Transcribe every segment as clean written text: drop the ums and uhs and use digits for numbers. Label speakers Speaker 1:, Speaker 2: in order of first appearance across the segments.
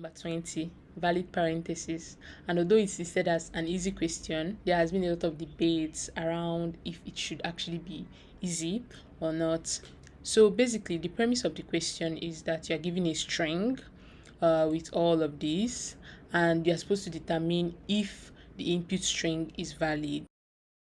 Speaker 1: Number 20, valid parenthesis. And although it's listed as an easy question, there has been a lot of debates around if it should actually be easy or not. So basically, the premise of the question is that you're given a string with all of these, and you're supposed to determine if the input string is valid.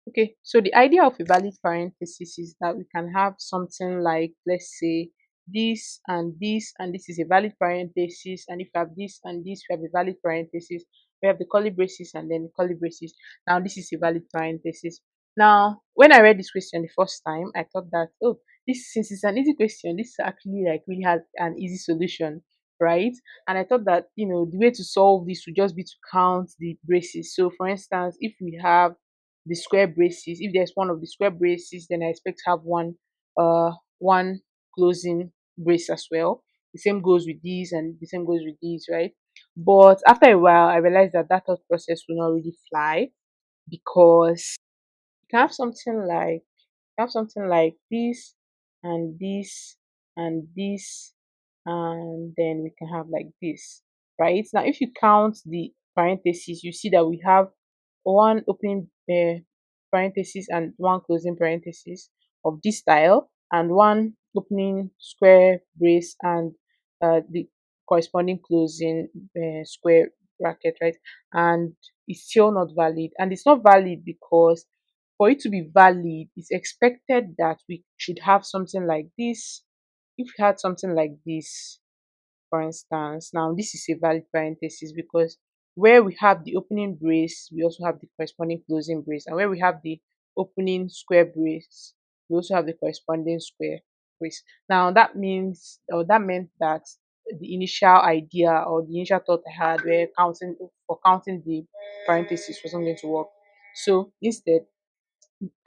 Speaker 1: Okay, so the idea of a valid parenthesis is that we can have something like, let's say, this and this is a valid parenthesis, and if you have this and this, we have a valid parenthesis. We have the curly braces and then the curly braces. Now, this is a valid parenthesis. Now, when I read this question the first time, I thought that, oh, this since it's an easy question, this actually like really has an easy solution, right? And I thought that the way to solve this would just be to count the braces. So, for instance, if we have the square braces, if there's one of the square braces, then I expect to have one closing brace as well. The same goes with these and the same goes with these, right? But after a while I realized that that thought process will not really fly, because you can have something like this and this and this, and then we can have like this, right? Now if you count the parentheses, you see that we have one opening parenthesis and one closing parenthesis of this style, and one opening square brace and the corresponding closing square bracket, right? And it's still not valid, and it's not valid because for it to be valid, it's expected that we should have something like this. If we had something like this, for instance, now this is a valid parenthesis because where we have the opening brace, we also have the corresponding closing brace, and where we have the opening square brace, we also have the corresponding square brace. Now that means, or that meant that the initial idea or the initial thought I had where counting the parentheses wasn't going to work. So instead,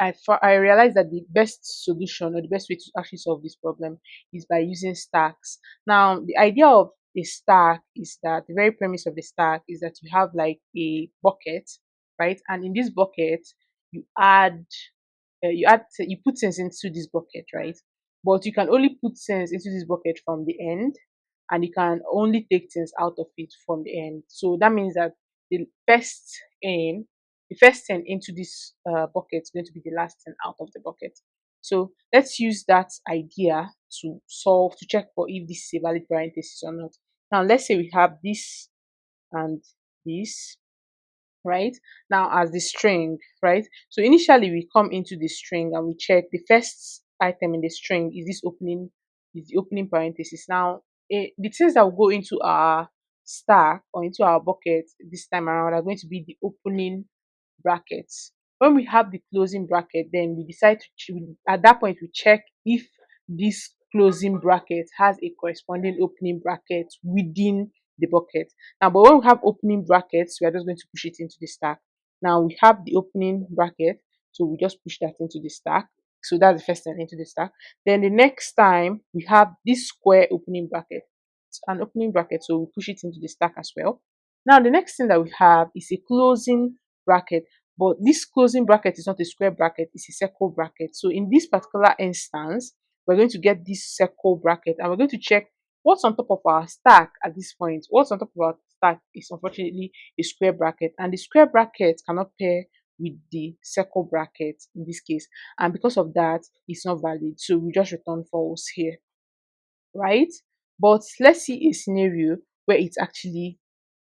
Speaker 1: I realized that the best solution or the best way to actually solve this problem is by using stacks. Now, the idea of a stack is that the very premise of the stack is that you have like a bucket, right? And in this bucket, you add you put things into this bucket, right? But you can only put things into this bucket from the end, and you can only take things out of it from the end. So that means that the first aim the first thing into this bucket is going to be the last thing out of the bucket. So let's use that idea to check for if this is a valid parenthesis or not. Now let's say we have this and this, right? Now as the string, right? So initially we come into the string and we check the first item in the string is the opening parenthesis. Now the things that will go into our stack or into our bucket this time around are going to be the opening brackets. When we have the closing bracket, then we decide to at that point we check if this closing bracket has a corresponding opening bracket within the bucket. Now, but when we have opening brackets, we are just going to push it into the stack. Now we have the opening bracket, so we just push that into the stack. So that's the first thing into the stack. Then the next time we have this square opening bracket, it's an opening bracket, so we push it into the stack as well. Now the next thing that we have is a closing bracket, but this closing bracket is not a square bracket, it's a circle bracket. So in this particular instance, we're going to get this circle bracket and we're going to check what's on top of our stack at this point. What's on top of our stack is unfortunately a square bracket, and the square bracket cannot pair with the circle bracket in this case, and because of that it's not valid, so we just return false here, right? But let's see a scenario where it's actually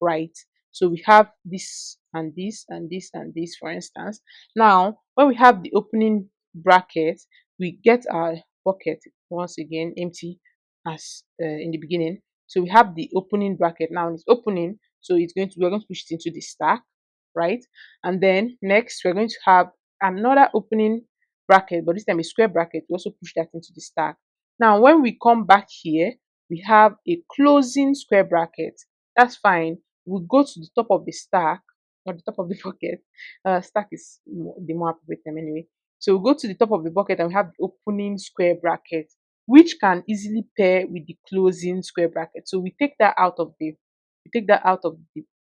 Speaker 1: right. So we have this and this and this and this, for instance. Now, when we have the opening bracket, we get our bucket once again empty as in the beginning. So we have the opening bracket now, it's opening, so we're going to push it into the stack, right? And then next we're going to have another opening bracket, but this time a square bracket. We also push that into the stack. Now, when we come back here, we have a closing square bracket. That's fine. We go to the top of the stack or the top of the bucket. Stack is the more appropriate term anyway. So we go to the top of the bucket and we have the opening square bracket, which can easily pair with the closing square bracket. So we take that out of the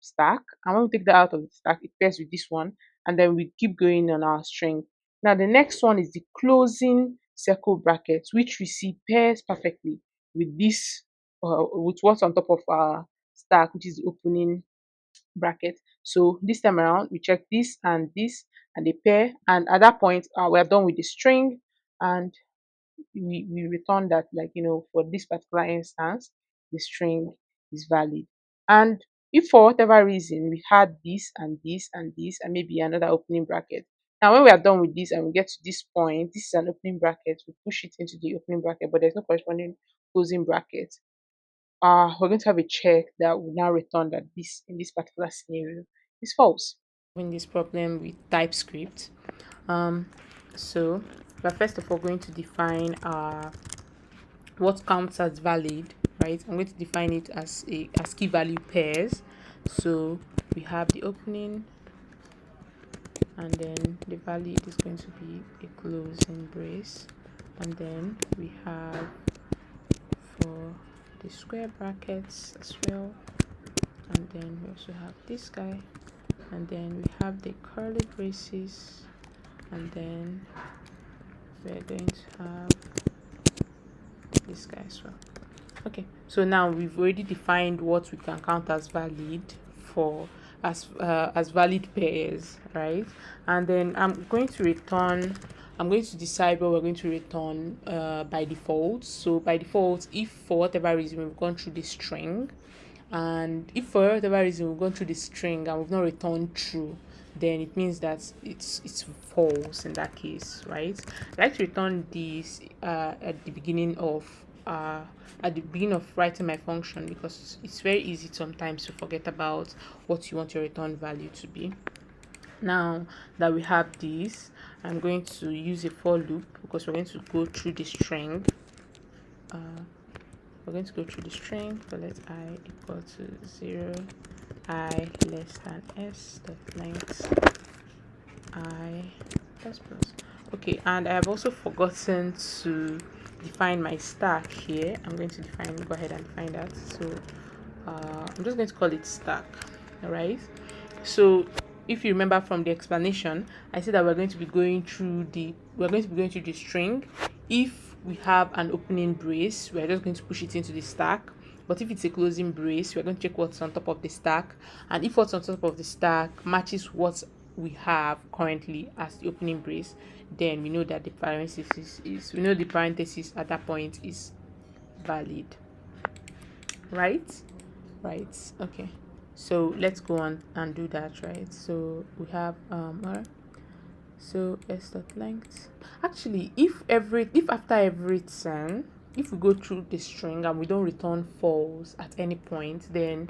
Speaker 1: stack, and when we take that out of the stack, it pairs with this one, and then we keep going on our string. Now the next one is the closing circle bracket, which we see pairs perfectly with this with what's on top of our stack, which is the opening bracket. So this time around, we check this and they pair, and at that point, we are done with the string, and we return that, like, for this particular instance, the string is valid. And if for whatever reason we had this and this and this and maybe another opening bracket, now when we are done with this and we get to this point, this is an opening bracket, we push it into the opening bracket, but there's no corresponding closing bracket. We're going to have a check that will now return that this, in this particular scenario, is false. In this problem with TypeScript, um so we're first of all going to define what counts as valid, right? I'm going to define it as key value pairs. So we have the opening, and then the valid is going to be a closing brace, and then we have for the square brackets as well, and then we also have this guy, and then we have the curly braces, and then we're going to have this guy as well. Okay, so now we've already defined what we can count as valid for as valid pairs, right? And then I'm going to decide what we're going to return by default. So by default, if for whatever reason we've gone through the string, and if for whatever reason we've gone through the string and we've not returned true, then it means that it's false in that case, right? I like to return these at the beginning of writing my function, because it's very easy sometimes to forget about what you want your return value to be. Now that we have this, I'm going to use a for loop, because we're going to go through the string. We're going to go through the string. So let I equal to 0, I less than s dot length I plus plus. Okay, and I have also forgotten to define my stack here. I'm going to go ahead and define that. So I'm just going to call it stack. All right. So if you remember from the explanation, I said that we're going to be going through the string. If we have an opening brace, we're just going to push it into the stack. But if it's a closing brace, we're going to check what's on top of the stack, and if what's on top of the stack matches what we have currently as the opening brace, then we know that the parenthesis at that point is valid, right? Okay, so let's go on and do that, right? So we have all right, so s dot length. Actually, if after everything, if we go through the string and we don't return false at any point, then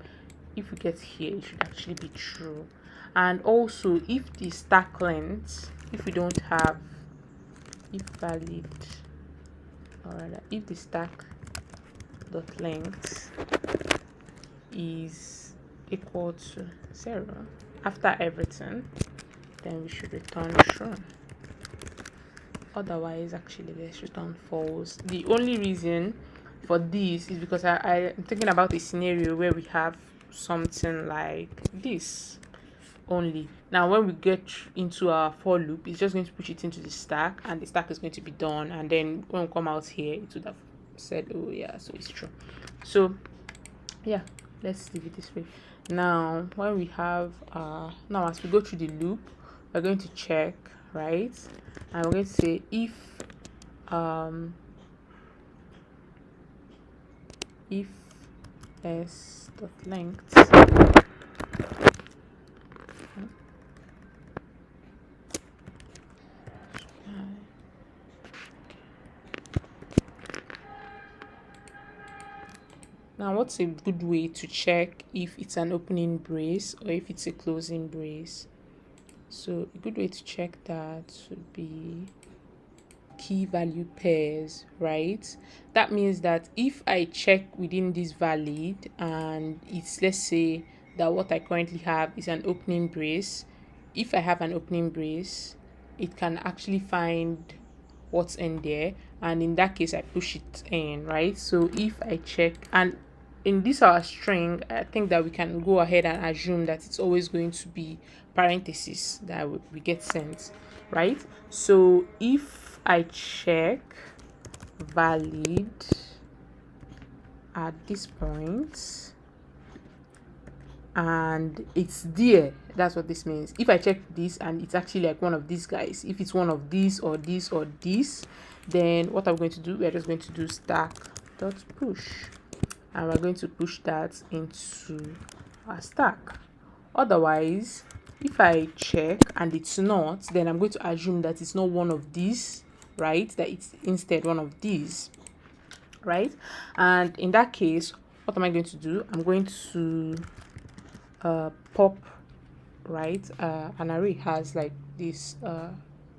Speaker 1: if we get here, it should actually be true. And also, if the stack length, if we don't have, if valid, or rather if the stack dot length is equal to 0 after everything, then we should return true. Otherwise, actually, let's return false. The only reason for this is because I'm thinking about a scenario where we have something like this only. Now when we get into our for loop, it's just going to push it into the stack, and the stack is going to be done, and then when we come out here, it would have said, oh yeah, so it's true. So yeah, let's leave it this way. Now when we have now as we go through the loop, we're going to check, right? And we're going to say if s dot length now, what's a good way to check if it's an opening brace or if it's a closing brace? So a good way to check that would be key value pairs, right? That means that if I check within this valid and it's, let's say that what I currently have is an opening brace, if I have an opening brace, it can actually find what's in there, and in that case I push it in, right? So if I check, and in this our string, I think that we can go ahead and assume that it's always going to be parentheses that we get sent, right? So if I check valid at this point, and it's there, that's what this means. If I check this and it's actually like one of these guys, if it's one of these or this or this, then what I'm going to do, we're just going to do stack dot push, and we're going to push that into our stack. Otherwise, if I check and it's not, then I'm going to assume that it's not one of these, right? That it's instead one of these, right? And in that case, what am I going to do? I'm going to pop, right? An array has like this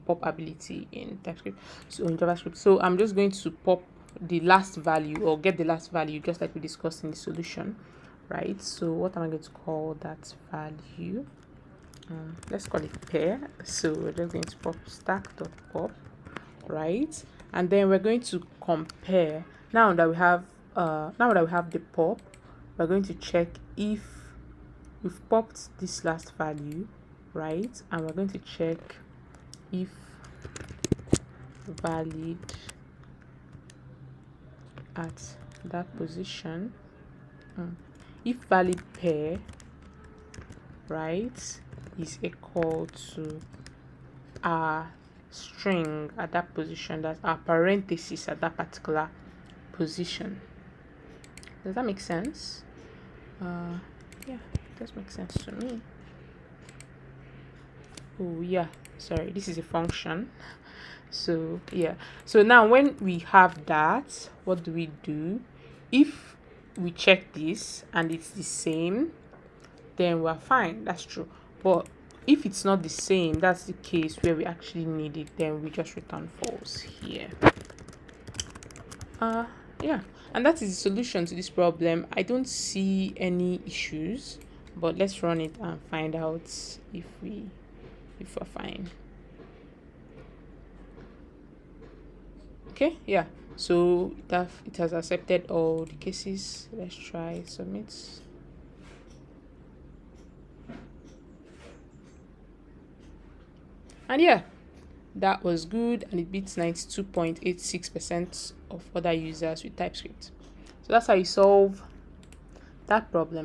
Speaker 1: pop ability in TypeScript, so in JavaScript. So I'm just going to pop the last value, or get the last value, just like we discussed in the solution, right? So what am I going to call that value? Let's call it pair. So we're just going to pop stack.pop, right? And then we're going to compare. Now that we have the pop, we're going to check if we've popped this last value, right? And we're going to check if valid at that position, if valid pair, right, is equal to our string at that position, that's our parenthesis at that particular position. Does that make sense? Yeah, it does make sense to me. Oh yeah, sorry, this is a function. So yeah, so now when we have that, what do we do? If we check this and it's the same, then we're fine, that's true. But if it's not the same, that's the case where we actually need it, then we just return false here. Yeah, and that is the solution to this problem. I don't see any issues, but let's run it and find out if we're fine. Okay, yeah, so it has accepted all the cases. Let's try submit. And yeah, that was good, and it beats 92.86% of other users with TypeScript. So that's how you solve that problem.